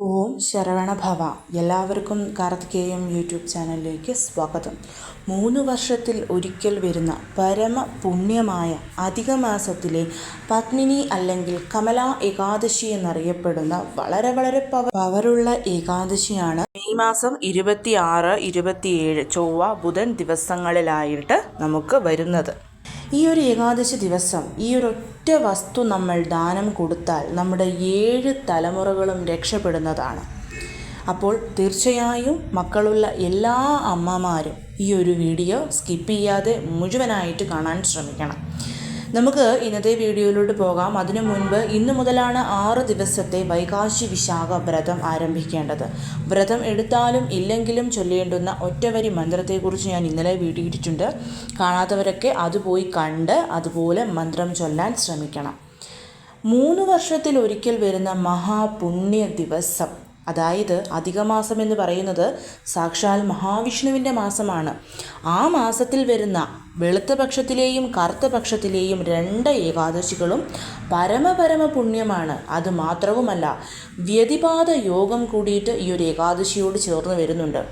ഓം ശരവണ ഭവ. എല്ലാവർക്കും കാർത്തികേയം യൂട്യൂബ് ചാനലിലേക്ക് സ്വാഗതം. 3 വർഷത്തിൽ ഒരിക്കൽ വരുന്ന പരമ പുണ്യമായ അധിക മാസത്തിലെ പത്മിനി അല്ലെങ്കിൽ കമലാ ഏകാദശി എന്നറിയപ്പെടുന്ന വളരെ പവറുള്ള ഏകാദശിയാണ് മെയ് മാസം 26, 27 ചൊവ്വ ബുധൻ ദിവസങ്ങളിലായിട്ട് നമുക്ക് വരുന്നത്. ഈ ഒരു ഏകാദശി ദിവസം ഈ ഒരൊറ്റ വസ്തു നമ്മൾ ദാനം കൊടുത്താൽ നമ്മുടെ 7 തലമുറകളും രക്ഷപ്പെടുന്നതാണ്. അപ്പോൾ തീർച്ചയായും മക്കളുള്ള എല്ലാ അമ്മമാരും ഈ ഒരു വീഡിയോ സ്കിപ്പ് ചെയ്യാതെ മുഴുവനായിട്ട് കാണാൻ ശ്രമിക്കണം. നമുക്ക് ഇന്നത്തെ വീഡിയോയിലോട്ട് പോകാം. അതിനു മുൻപ് ഇന്നു മുതലാണ് 6 ദിവസത്തെ വൈകാശി വിശാഖ വ്രതം ആരംഭിക്കേണ്ടത്. വ്രതം എടുത്താലും ഇല്ലെങ്കിലും ചൊല്ലേണ്ടുന്ന ഒറ്റവരി മന്ത്രത്തെക്കുറിച്ച് ഞാൻ ഇന്നലെ വീഡിയോ ഇട്ടിട്ടുണ്ട്. കാണാത്തവരൊക്കെ അത് പോയി കണ്ട് അതുപോലെ മന്ത്രം ചൊല്ലാൻ ശ്രമിക്കണം. 3 വർഷത്തിൽ ഒരിക്കൽ വരുന്ന മഹാപുണ്യ ദിവസം, അതായത് അധികമാസം എന്ന് പറയുന്നത് സാക്ഷാൽ മഹാവിഷ്ണുവിൻ്റെ മാസമാണ്. ആ മാസത്തിൽ വരുന്ന വെളുത്ത പക്ഷത്തിലെയും കറുത്ത പക്ഷത്തിലെയും 2 ഏകാദശികളും പരമ പുണ്യമാണ്. അതുമാത്രവുമല്ല, വ്യതിപാത യോഗം കൂടിയിട്ട് ഈ ഒരു ഏകാദശിയോട് ചേർന്ന് വരുന്നുണ്ട്.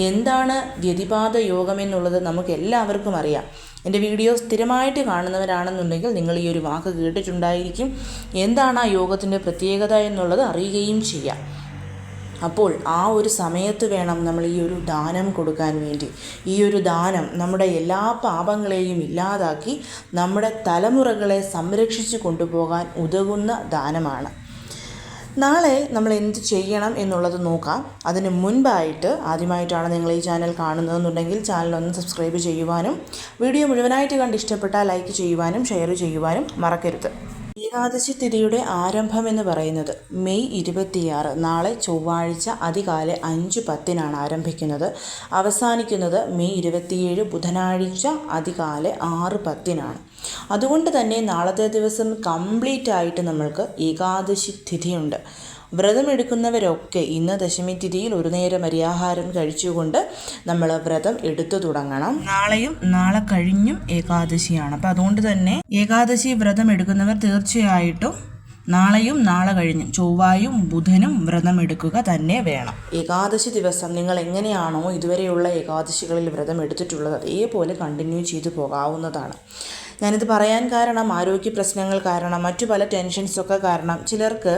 എന്താണ് വ്യതിപാത യോഗം എന്നുള്ളത് നമുക്ക് എല്ലാവർക്കും അറിയാം. എൻ്റെ വീഡിയോ സ്ഥിരമായിട്ട് കാണുന്നവരാണെന്നുണ്ടെങ്കിൽ നിങ്ങൾ ഈ ഒരു വാക്ക് കേട്ടിട്ടുണ്ടായിരിക്കും. എന്താണ് ആ യോഗത്തിൻ്റെ പ്രത്യേകത എന്നുള്ളത് അറിയുകയും ചെയ്യാം. അപ്പോൾ ആ ഒരു സമയത്ത് വേണം നമ്മൾ ഈ ഒരു ദാനം കൊടുക്കാൻ വേണ്ടി. ഈ ഒരു ദാനം നമ്മുടെ എല്ലാ പാപങ്ങളെയും ഇല്ലാതാക്കി നമ്മുടെ തലമുറകളെ സംരക്ഷിച്ചു കൊണ്ടുപോകാൻ ഉതകുന്ന ദാനമാണ്. നാളെ നമ്മൾ എന്ത് ചെയ്യണം എന്നുള്ളത് നോക്കാം. അതിന് മുൻപായിട്ട് ആദ്യമായിട്ടാണ് നിങ്ങൾ ഈ ചാനൽ കാണുന്നതെന്നുണ്ടെങ്കിൽ ചാനലൊന്ന് സബ്സ്ക്രൈബ് ചെയ്യുവാനും വീഡിയോ മുഴുവനായിട്ട് കണ്ട് ഇഷ്ടപ്പെട്ടാൽ ലൈക്ക് ചെയ്യുവാനും ഷെയർ ചെയ്യുവാനും മറക്കരുത്. ഏകാദശി തിഥിയുടെ ആരംഭം എന്ന് പറയുന്നത് മെയ് 26, നാളെ ചൊവ്വാഴ്ച അതികാലെ 5:10 ആരംഭിക്കുന്നത്. അവസാനിക്കുന്നത് മെയ് 27 ബുധനാഴ്ച അതികാലെ 6:10. അതുകൊണ്ട് തന്നെ നാളത്തെ ദിവസം കംപ്ലീറ്റ് ആയിട്ട് നമ്മൾക്ക് ഏകാദശി തിഥിയുണ്ട്. വ്രതമെടുക്കുന്നവരൊക്കെ ഇന്ന് ദശമി തിഥിയിൽ ഒരു നേരം അരിയാഹാരം കഴിച്ചുകൊണ്ട് നമ്മൾ വ്രതം എടുത്തു തുടങ്ങണം. നാളെയും നാളെ കഴിഞ്ഞും ഏകാദശിയാണ്. അപ്പം അതുകൊണ്ട് തന്നെ ഏകാദശി വ്രതം എടുക്കുന്നവർ തീർച്ചയായിട്ടും നാളെയും നാളെ കഴിഞ്ഞും ചൊവ്വായും ബുധനും വ്രതം എടുക്കുക തന്നെ വേണം. ഏകാദശി ദിവസം നിങ്ങൾ എങ്ങനെയാണോ ഇതുവരെയുള്ള ഏകാദശികളിൽ വ്രതം എടുത്തിട്ടുള്ളത് അതേപോലെ കണ്ടിന്യൂ ചെയ്തു പോകാവുന്നതാണ്. ഞാനിത് പറയാൻ കാരണം ആരോഗ്യ പ്രശ്നങ്ങൾ കാരണം മറ്റു പല ടെൻഷൻസൊക്കെ കാരണം ചിലർക്ക്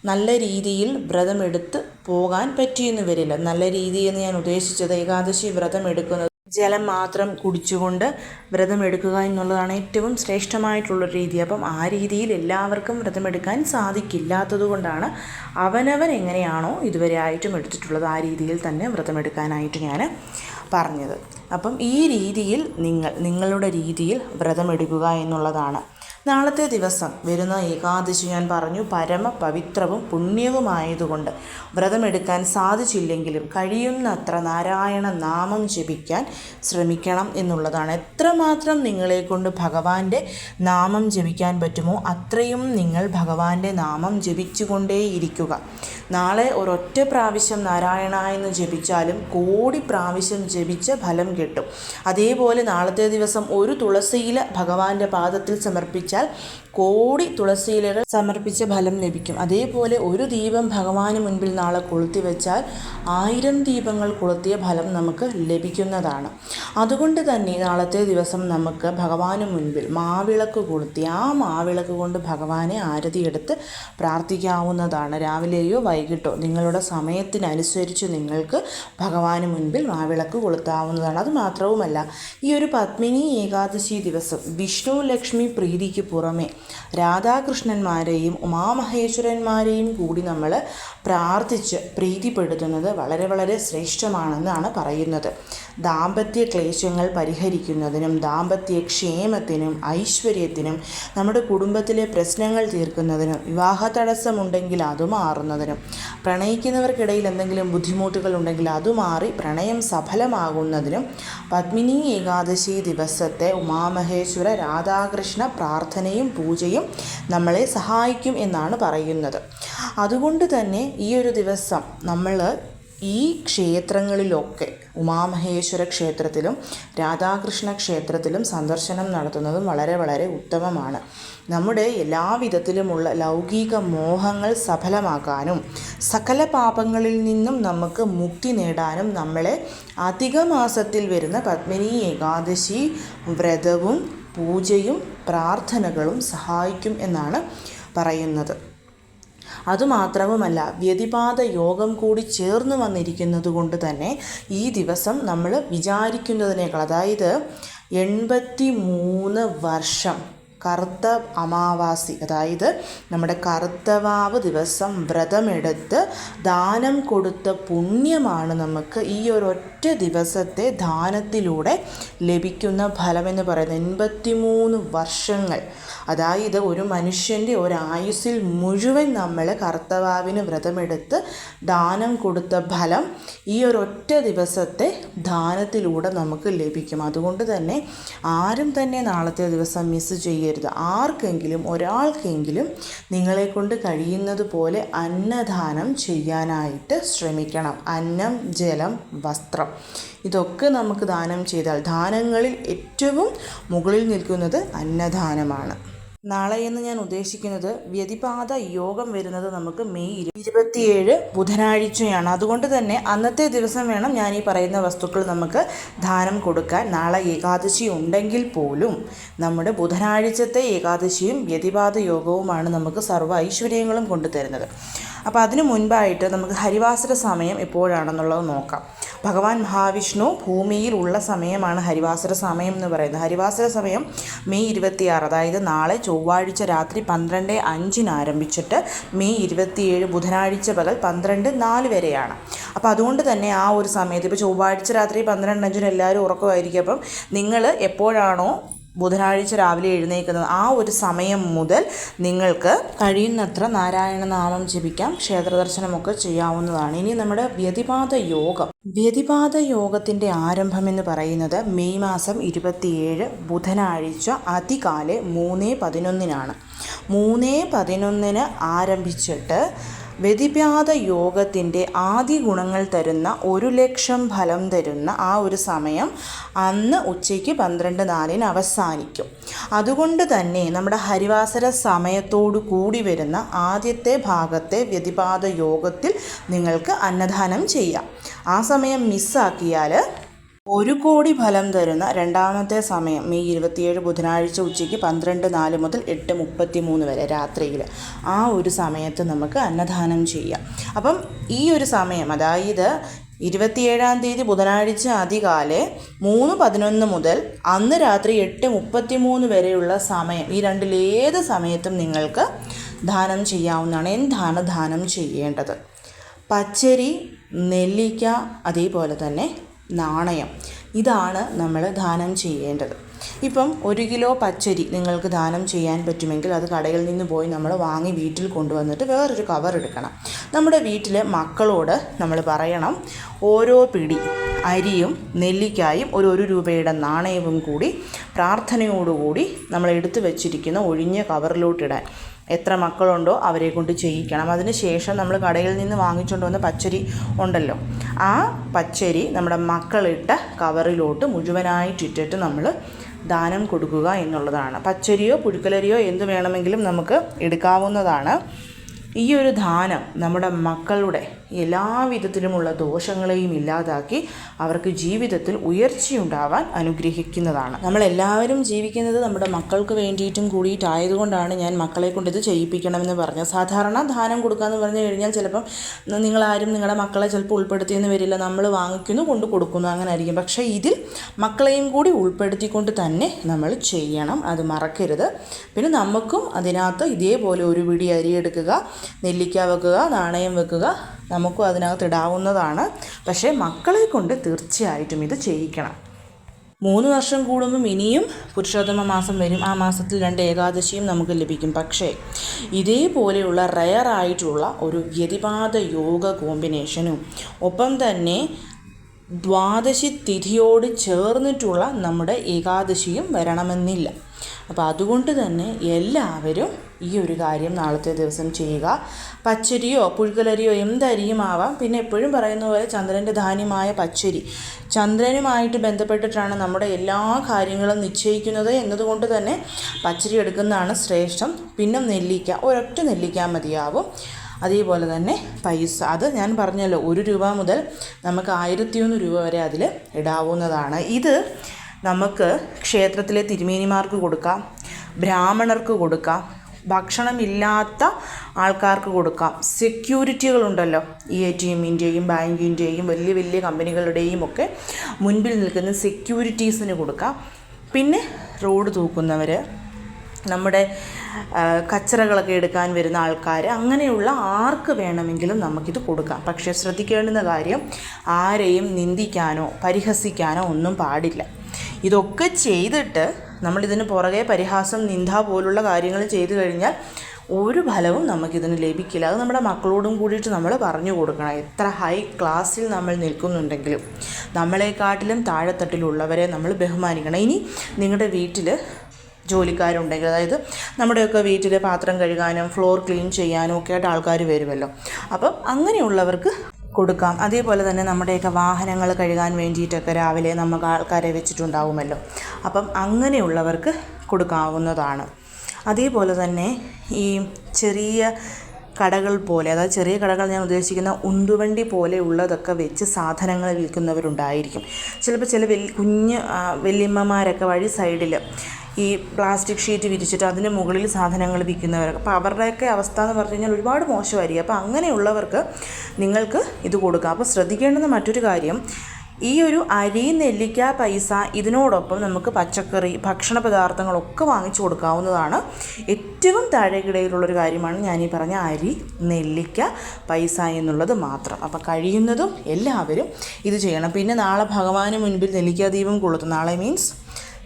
നല്ല രീതിയിൽ വ്രതമെടുത്ത് പോകാൻ പറ്റിയെന്ന് വരില്ല. നല്ല രീതിയെന്ന് ഞാൻ ഉദ്ദേശിച്ചത് ഏകാദശി വ്രതം എടുക്കുന്നത് ജലം മാത്രം കുടിച്ചുകൊണ്ട് വ്രതം എടുക്കുക എന്നുള്ളതാണ് ഏറ്റവും ശ്രേഷ്ഠമായിട്ടുള്ളൊരു രീതി. അപ്പം ആ രീതിയിൽ എല്ലാവർക്കും വ്രതമെടുക്കാൻ സാധിക്കില്ലാത്തത് കൊണ്ടാണ് അവനവൻ എങ്ങനെയാണോ ഇതുവരെ ആയിട്ടും എടുത്തിട്ടുള്ളത് ആ രീതിയിൽ തന്നെ വ്രതമെടുക്കാനായിട്ട് ഞാൻ പറഞ്ഞത്. അപ്പം ഈ രീതിയിൽ നിങ്ങളുടെ രീതിയിൽ വ്രതമെടുക്കുക എന്നുള്ളതാണ്. നാളത്തെ ദിവസം വരുന്ന ഏകാദശി ഞാൻ പറഞ്ഞു പരമ പവിത്രവും പുണ്യവുമായതുകൊണ്ട് വ്രതമെടുക്കാൻ സാധിച്ചില്ലെങ്കിലും കഴിയുന്നത്ര നാരായണ നാമം ജപിക്കാൻ ശ്രമിക്കണം എന്നുള്ളതാണ്. എത്രമാത്രം നിങ്ങളെക്കൊണ്ട് ഭഗവാന്റെ നാമം ജപിക്കാൻ പറ്റുമോ അത്രയും നിങ്ങൾ ഭഗവാന്റെ നാമം ജപിച്ചുകൊണ്ടേയിരിക്കുക. നാളെ ഒരൊറ്റ പ്രാവശ്യം നാരായണ എന്ന് ജപിച്ചാലും കോടി പ്രാവശ്യം ജപിച്ച ഫലം കിട്ടും. അതേപോലെ നാളത്തെ ദിവസം ഒരു തുളസിയില ഭഗവാന്റെ പാദത്തിൽ സമർപ്പിച്ചാൽ കോടി തുളസിയിലകൾ സമർപ്പിച്ച ഫലം ലഭിക്കും. അതേപോലെ ഒരു ദീപം ഭഗവാന് മുൻപിൽ നാളെ കൊളുത്തി വെച്ചാൽ 1000 ദീപങ്ങൾ കൊളുത്തിയ ഫലം നമുക്ക് ലഭിക്കുന്നതാണ്. അതുകൊണ്ട് തന്നെ നാളത്തെ ദിവസം നമുക്ക് ഭഗവാന് മുൻപിൽ മാവിളക്ക് കൊളുത്തി ആ മാവിളക്ക് കൊണ്ട് ഭഗവാനെ ആരതിയെടുത്ത് പ്രാർത്ഥിക്കാവുന്നതാണ്. രാവിലെയോ വൈകിട്ടോ നിങ്ങളുടെ സമയത്തിനനുസരിച്ച് നിങ്ങൾക്ക് ഭഗവാന് മുൻപിൽ മാവിളക്ക് കൊളുത്താവുന്നതാണ്. അതുമാത്രവുമല്ല, ഈ ഒരു പത്മിനി ഏകാദശി ദിവസം വിഷ്ണു ലക്ഷ്മി പ്രീതിക്ക് പുറമെ രാധാകൃഷ്ണന്മാരെയും ഉമാമഹേശ്വരന്മാരെയും കൂടി നമ്മൾ പ്രാർത്ഥിച്ച് പ്രീതിപ്പെടുത്തുന്നത് വളരെ ശ്രേഷ്ഠമാണെന്നാണ് പറയുന്നത്. ദാമ്പത്യ ക്ലേശങ്ങൾ പരിഹരിക്കുന്നതിനും ദാമ്പത്യ ക്ഷേമത്തിനും ഐശ്വര്യത്തിനും നമ്മുടെ കുടുംബത്തിലെ പ്രശ്നങ്ങൾ തീർക്കുന്നതിനും വിവാഹ തടസ്സമുണ്ടെങ്കിൽ അത് മാറുന്നതിനും പ്രണയിക്കുന്നവർക്കിടയിൽ എന്തെങ്കിലും ബുദ്ധിമുട്ടുകൾ ഉണ്ടെങ്കിൽ അത് മാറി പ്രണയം സഫലമാകുന്നതിനും പത്മിനി ഏകാദശി ദിവസത്തെ ഉമാമഹേശ്വര രാധാകൃഷ്ണ പ്രാർത്ഥനയും പൂജയും നമ്മളെ സഹായിക്കും എന്നാണ് പറയുന്നത്. അതുകൊണ്ട് തന്നെ ഈ ഒരു ദിവസം നമ്മൾ ഈ ക്ഷേത്രങ്ങളിലൊക്കെ ഉമാമഹേശ്വര ക്ഷേത്രത്തിലും രാധാകൃഷ്ണ ക്ഷേത്രത്തിലും സന്ദർശനം നടത്തുന്നതും വളരെ വളരെ ഉത്തമമാണ്. നമ്മുടെ എല്ലാവിധത്തിലുമുള്ള ലൗകിക മോഹങ്ങൾ സഫലമാക്കാനും സകല പാപങ്ങളിൽ നിന്നും നമുക്ക് മുക്തി നേടാനും നമ്മളെ അധികമാസത്തിൽ വരുന്ന പത്മിനി ഏകാദശി വ്രതവും പൂജയും പ്രാർത്ഥനകളും സഹായിക്കും എന്നാണ് പറയുന്നത്. അതുമാത്രവുമല്ല, വ്യതിപാത യോഗം കൂടി ചേർന്ന് വന്നിരിക്കുന്നത് കൊണ്ട് തന്നെ ഈ ദിവസം നമ്മൾ വിചാരിക്കുന്നതിനേക്കാൾ, അതായത് 83 വർഷം കറുത്ത അമാവാസി, അതായത് നമ്മുടെ കറുത്തവാവ് ദിവസം വ്രതമെടുത്ത് ദാനം കൊടുത്ത പുണ്യമാണ് നമുക്ക് ഈ ഒരൊറ്റ ദിവസത്തെ ദാനത്തിലൂടെ ലഭിക്കുന്ന ഫലമെന്ന് പറയുന്നത്. 83 വർഷങ്ങൾ, അതായത് ഒരു മനുഷ്യൻ്റെ ഒരായുസ്സിൽ മുഴുവൻ നമ്മൾ കറുത്തവാവിന് വ്രതമെടുത്ത് ദാനം കൊടുത്ത ഫലം ഈ ഒരൊറ്റ ദിവസത്തെ ദാനത്തിലൂടെ നമുക്ക് ലഭിക്കും. അതുകൊണ്ട് തന്നെ ആരും തന്നെ നാളത്തെ ദിവസം മിസ് ചെയ്യരുത്. ആർക്കെങ്കിലും ഒരാൾക്കെങ്കിലും നിങ്ങളെക്കൊണ്ട് കഴിയുന്നത് പോലെ അന്നദാനം ചെയ്യാനായിട്ട് ശ്രമിക്കണം. അന്നം, ജലം, വസ്ത്രം, ഇതൊക്കെ നമുക്ക് ദാനം ചെയ്താൽ ദാനങ്ങളിൽ ഏറ്റവും മുകളിൽ നിൽക്കുന്നത് അന്നദാനമാണ്. നാളെ എന്ന് ഞാൻ ഉദ്ദേശിക്കുന്നത് വ്യതിപാത യോഗം വരുന്നത് നമുക്ക് മെയ് 27 ബുധനാഴ്ചയാണ്. അതുകൊണ്ട് തന്നെ അന്നത്തെ ദിവസം വേണം ഞാൻ ഈ പറയുന്ന വസ്തുക്കൾ നമുക്ക് ദാനം കൊടുക്കാൻ. നാളെ ഏകാദശി ഉണ്ടെങ്കിൽ പോലും നമ്മുടെ ബുധനാഴ്ചത്തെ ഏകാദശിയും വ്യതിപാത യോഗവുമാണ് നമുക്ക് സർവ്വ ഐശ്വര്യങ്ങളും കൊണ്ടുതരുന്നത്. അപ്പോൾ അതിനു മുൻപായിട്ട് നമുക്ക് ഹരിവാസര സമയം എപ്പോഴാണെന്നുള്ളത് നോക്കാം. ഭഗവാൻ മഹാവിഷ്ണു ഭൂമിയിൽ ഉള്ള സമയമാണ് ഹരിവാസര സമയം എന്ന് പറയുന്നത്. ഹരിവാസര സമയം മെയ് 26, അതായത് നാളെ ചൊവ്വാഴ്ച രാത്രി 12:05 ആരംഭിച്ചിട്ട് മെയ് 27 ബുധനാഴ്ച പകൽ 12:04 വരെയാണ്. അപ്പോൾ അതുകൊണ്ട് തന്നെ ആ ഒരു സമയത്ത്, ഇപ്പോൾ ചൊവ്വാഴ്ച രാത്രി 12:05 എല്ലാവരും ഉറക്കമായിരിക്കും. അപ്പം നിങ്ങൾ എപ്പോഴാണോ ബുധനാഴ്ച രാവിലെ എഴുന്നേൽക്കുന്നത് ആ ഒരു സമയം മുതൽ നിങ്ങൾക്ക് കഴിയുന്നത്ര നാരായണ നാമം ജപിക്കാം, ക്ഷേത്രദർശനമൊക്കെ ചെയ്യാവുന്നതാണ്. ഇനി നമ്മുടെ വ്യതിപാത യോഗത്തിൻ്റെ ആരംഭമെന്ന് പറയുന്നത് മെയ് മാസം 27 ബുധനാഴ്ച അതികാലെ 3:11 3:11 ആരംഭിച്ചിട്ട് വ്യതിപാത യോഗത്തിൻ്റെ ആദ്യ ഗുണങ്ങൾ തരുന്ന 1,00,000 ഫലം തരുന്ന ആ ഒരു സമയം അന്ന് ഉച്ചയ്ക്ക് 12:04 അവസാനിക്കും. അതുകൊണ്ട് തന്നെ നമ്മുടെ ഹരിവാസര സമയത്തോടു കൂടി വരുന്ന ആദ്യത്തെ ഭാഗത്തെ വ്യതിപാത യോഗത്തിൽ നിങ്ങൾക്ക് അന്നദാനം ചെയ്യാം. ആ സമയം മിസ്സാക്കിയാൽ 1 കോടി ഫലം തരുന്ന രണ്ടാമത്തെ സമയം മെയ് 27 ബുധനാഴ്ച ഉച്ചയ്ക്ക് 12:04 മുതൽ 8:33 വരെ രാത്രിയിൽ, ആ ഒരു സമയത്ത് നമുക്ക് അന്നദാനം ചെയ്യാം. അപ്പം ഈ ഒരു സമയം, അതായത് 27-ാം തീയതി ബുധനാഴ്ച അതികാലെ 3:11 മുതൽ അന്ന് രാത്രി 8:33 വരെയുള്ള സമയം, ഈ രണ്ടിലേത് സമയത്തും നിങ്ങൾക്ക് ദാനം ചെയ്യാവുന്നതാണ്. എന്താണ് ദാനം ചെയ്യേണ്ടത്? പച്ചരി, നെല്ലിക്ക, അതേപോലെ തന്നെ നാണയം, ഇതാണ് നമ്മൾ ദാനം ചെയ്യേണ്ടത്. ഇപ്പം 1 കിലോ പച്ചരി നിങ്ങൾക്ക് ദാനം ചെയ്യാൻ പറ്റുമെങ്കിൽ അത് കടയിൽ നിന്ന് പോയി നമ്മൾ വാങ്ങി വീട്ടിൽ കൊണ്ടുവന്നിട്ട് വേറൊരു കവർ എടുക്കണം. നമ്മുടെ വീട്ടിൽ മക്കളോട് നമ്മൾ പറയണം, ഓരോ പിടി അരിയും നെല്ലിക്കായും 1 രൂപയുടെ നാണയവും കൂടി പ്രാർത്ഥനയോടുകൂടി നമ്മൾ എടുത്തു വച്ചിരിക്കുന്ന ഒഴിഞ്ഞ കവറിലോട്ടിടാൻ. എത്ര മക്കളുണ്ടോ അവരെ കൊണ്ട് ചെയ്യിക്കണം. അതിന് ശേഷം നമ്മൾ കടയിൽ നിന്ന് വാങ്ങിച്ചുകൊണ്ട് വന്ന പച്ചരി ഉണ്ടല്ലോ, ആ പച്ചരി നമ്മുടെ മക്കളിട്ട കവറിലോട്ട് മുഴുവനായിട്ടിട്ടിട്ട് നമ്മൾ ദാനം കൊടുക്കുക എന്നുള്ളതാണ്. പച്ചരിയോ പുഴുക്കലരിയോ എന്ത് വേണമെങ്കിലും നമുക്ക് എടുക്കാവുന്നതാണ്. ഈ ഒരു ദാനം നമ്മുടെ മക്കളുടെ എല്ലാവിധത്തിലുമുള്ള ദോഷങ്ങളെയും ഇല്ലാതാക്കി അവർക്ക് ജീവിതത്തിൽ ഉയർച്ചയുണ്ടാവാൻ അനുഗ്രഹിക്കുന്നതാണ്. നമ്മളെല്ലാവരും ജീവിക്കുന്നത് നമ്മുടെ മക്കൾക്ക് വേണ്ടിയിട്ടും കൂടിയിട്ടായതുകൊണ്ടാണ് ഞാൻ മക്കളെ കൊണ്ട് ഇത് ചെയ്യിപ്പിക്കണമെന്ന് പറഞ്ഞത്. സാധാരണ ദാനം കൊടുക്കാമെന്ന് പറഞ്ഞു കഴിഞ്ഞാൽ ചിലപ്പം നിങ്ങളാരും നിങ്ങളുടെ മക്കളെ ചിലപ്പോൾ ഉൾപ്പെടുത്തിയെന്ന് വരില്ല, നമ്മൾ വാങ്ങിക്കുന്നു കൊണ്ട് കൊടുക്കുന്നു, അങ്ങനെ ആയിരിക്കും. പക്ഷേ ഇതിൽ മക്കളെയും കൂടി ഉൾപ്പെടുത്തിക്കൊണ്ട് തന്നെ നമ്മൾ ചെയ്യണം, അത് മറക്കരുത്. പിന്നെ നമുക്കും അതിനകത്ത് ഇതേപോലെ 1 പിടി അരി എടുക്കുക, നെല്ലിക്ക വെക്കുക, നാണയം വെക്കുക, നമുക്കും അതിനകത്ത് ഇടാവുന്നതാണ്. പക്ഷേ മക്കളെ കൊണ്ട് തീർച്ചയായിട്ടും ഇത് ചെയ്യിക്കണം. 3 വർഷം കൂടുമ്പം ഇനിയും പുരുഷോത്തമ മാസം വരും. ആ മാസത്തിൽ 2 ഏകാദശിയും നമുക്ക് ലഭിക്കും. പക്ഷേ ഇതേപോലെയുള്ള റയറായിട്ടുള്ള ഒരു വ്യതിപാത യോഗ കോമ്പിനേഷനും ഒപ്പം തന്നെ ദ്വാദശി തിഥിയോട് ചേർന്നിട്ടുള്ള നമ്മുടെ ഏകാദശിയും വരണമെന്നില്ല. അപ്പോൾ അതുകൊണ്ട് തന്നെ എല്ലാവരും ഈ ഒരു കാര്യം നാളത്തെ ദിവസം ചെയ്യുക. പച്ചരിയോ പുഴുക്കലരിയോ എന്തരിയും ആവാം. പിന്നെ എപ്പോഴും പറയുന്ന പോലെ ചന്ദ്രൻ്റെ ധാന്യമായ പച്ചരി, ചന്ദ്രനുമായിട്ട് ബന്ധപ്പെട്ടിട്ടാണ് നമ്മുടെ എല്ലാ കാര്യങ്ങളും നിശ്ചയിക്കുന്നത് എന്നതുകൊണ്ട് തന്നെ പച്ചരി എടുക്കുന്നതാണ് ശ്രേഷ്ഠം. പിന്നെ നെല്ലിക്ക, ഒരൊറ്റ നെല്ലിക്ക മതിയാവും. അതേപോലെ തന്നെ പൈസ, അത് ഞാൻ പറഞ്ഞല്ലോ, 1 രൂപ മുതൽ നമുക്ക് 1001 രൂപ വരെ അതിൽ ഇടാവുന്നതാണ്. ഇത് നമുക്ക് ക്ഷേത്രത്തിലെ തിരുമേനിമാർക്ക് കൊടുക്കാം, ബ്രാഹ്മണർക്ക് കൊടുക്കാം, ഭക്ഷണമില്ലാത്ത ആൾക്കാർക്ക് കൊടുക്കാം. സെക്യൂരിറ്റികളുണ്ടല്ലോ, ഈ ATMൻ്റെയും ബാങ്കിൻ്റെയും വലിയ വലിയ കമ്പനികളുടെയും ഒക്കെ മുൻപിൽ നിൽക്കുന്ന സെക്യൂരിറ്റീസിന് കൊടുക്കാം. പിന്നെ റോഡ് തൂക്കുന്നവർ, നമ്മുടെ കച്ചറകളൊക്കെ എടുക്കാൻ വരുന്ന ആൾക്കാർ, അങ്ങനെയുള്ള ആർക്ക് വേണമെങ്കിലും നമുക്കിത് കൊടുക്കാം. പക്ഷേ ശ്രദ്ധിക്കേണ്ടുന്ന കാര്യം, ആരെയും നിന്ദിക്കാനോ പരിഹസിക്കാനോ ഒന്നും പാടില്ല. ഇതൊക്കെ ചെയ്തിട്ട് നമ്മളിതിന് പുറകെ പരിഹാസം, നിന്ദ പോലുള്ള കാര്യങ്ങൾ ചെയ്തു കഴിഞ്ഞാൽ ഒരു ഫലവും നമുക്കിതിന് ലഭിക്കില്ല. അത് നമ്മുടെ മക്കളോടും കൂടിയിട്ട് നമ്മൾ പറഞ്ഞു കൊടുക്കണം. എത്ര ഹൈ ക്ലാസ്സിൽ നമ്മൾ നിൽക്കുന്നുണ്ടെങ്കിലും നമ്മളെക്കാട്ടിലും താഴെത്തട്ടിലുള്ളവരെ നമ്മൾ ബഹുമാനിക്കണം. ഇനി നിങ്ങളുടെ വീട്ടിൽ ജോലിക്കാരുണ്ടെങ്കിൽ, അതായത് നമ്മുടെയൊക്കെ വീട്ടിൽ പാത്രം കഴുകാനും ഫ്ലോർ ക്ലീൻ ചെയ്യാനും ഒക്കെ ആയിട്ട് ആൾക്കാർ വരുമല്ലോ, അപ്പം അങ്ങനെയുള്ളവർക്ക് കൊടുക്കാം. അതേപോലെ തന്നെ നമ്മുടെയൊക്കെ വാഹനങ്ങൾ കഴുകാൻ വേണ്ടിയിട്ടൊക്കെ രാവിലെ നമുക്ക് ആൾക്കാരെ വെച്ചിട്ടുണ്ടാവുമല്ലോ, അപ്പം അങ്ങനെയുള്ളവർക്ക് കൊടുക്കാവുന്നതാണ്. അതേപോലെ തന്നെ ഈ ചെറിയ കടകൾ പോലെ, അതായത് ചെറിയ കടകൾ ഞാൻ ഉദ്ദേശിക്കുന്ന ഉന്തുവണ്ടി പോലെ ഉള്ളതൊക്കെ വെച്ച് സാധനങ്ങൾ വിൽക്കുന്നവരുണ്ടായിരിക്കും. ചിലപ്പോൾ ചില കുഞ്ഞ് വല്യമ്മമാരൊക്കെ വഴി സൈഡിൽ ഈ പ്ലാസ്റ്റിക് ഷീറ്റ് വിരിച്ചിട്ട് അതിന് മുകളിൽ സാധനങ്ങൾ വിൽക്കുന്നവരൊക്കെ. അപ്പോൾ അവരുടെയൊക്കെ അവസ്ഥ എന്ന് പറഞ്ഞു കഴിഞ്ഞാൽ ഒരുപാട് മോശമായിരിക്കും. അപ്പോൾ അങ്ങനെയുള്ളവർക്ക് നിങ്ങൾക്ക് ഇത് കൊടുക്കാം. അപ്പോൾ ശ്രദ്ധിക്കേണ്ടുന്ന മറ്റൊരു കാര്യം, ഈ ഒരു അരി, നെല്ലിക്ക, പൈസ, ഇതിനോടൊപ്പം നമുക്ക് പച്ചക്കറി, ഭക്ഷണ പദാർത്ഥങ്ങളൊക്കെ വാങ്ങിച്ചു കൊടുക്കാവുന്നതാണ്. ഏറ്റവും താഴേക്കിടയിലുള്ളൊരു കാര്യമാണ് ഞാനീ പറഞ്ഞ അരി, നെല്ലിക്ക, പൈസ എന്നുള്ളത് മാത്രം. അപ്പോൾ കഴിയുന്നതും എല്ലാവരും ഇത് ചെയ്യണം. പിന്നെ നാളെ ഭഗവാന് മുൻപിൽ നെല്ലിക്കാദീപം കൊളുത്തും. നാളെ മീൻസ്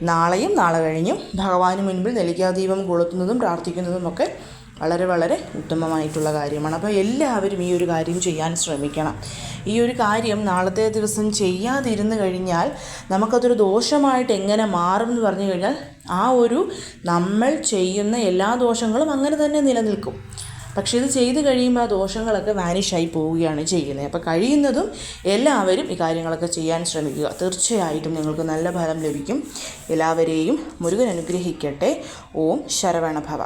നാളെയും നാളെ കഴിഞ്ഞും ഭഗവാന് മുൻപിൽ നെല്ലിക്കാദീപം കൊളുത്തുന്നതും പ്രാർത്ഥിക്കുന്നതുമൊക്കെ വളരെ വളരെ ഉത്തമമായിട്ടുള്ള കാര്യമാണ്. അപ്പോൾ എല്ലാവരും ഈ ഒരു കാര്യം ചെയ്യാൻ ശ്രമിക്കണം. ഈ ഒരു കാര്യം നാളത്തെ ദിവസം ചെയ്യാതിരുന്നു കഴിഞ്ഞാൽ നമുക്കതൊരു ദോഷമായിട്ട് എങ്ങനെ മാറും എന്ന് പറഞ്ഞു കഴിഞ്ഞാൽ, ആ ഒരു നമ്മൾ ചെയ്യുന്ന എല്ലാ ദോഷങ്ങളും അങ്ങനെ തന്നെ നിലനിൽക്കും. പക്ഷേ ഇത് ചെയ്ത് കഴിയുമ്പോൾ ആ ദോഷങ്ങളൊക്കെ വാനിഷായി പോവുകയാണ് ചെയ്യുന്നത്. അപ്പോൾ കഴിയുന്നതും എല്ലാവരും ഈ കാര്യങ്ങളൊക്കെ ചെയ്യാൻ ശ്രമിക്കുക. തീർച്ചയായിട്ടും നിങ്ങൾക്ക് നല്ല ഫലം ലഭിക്കും. എല്ലാവരെയും മുരുകൻ അനുഗ്രഹിക്കട്ടെ. ഓം ശരവണഭവ.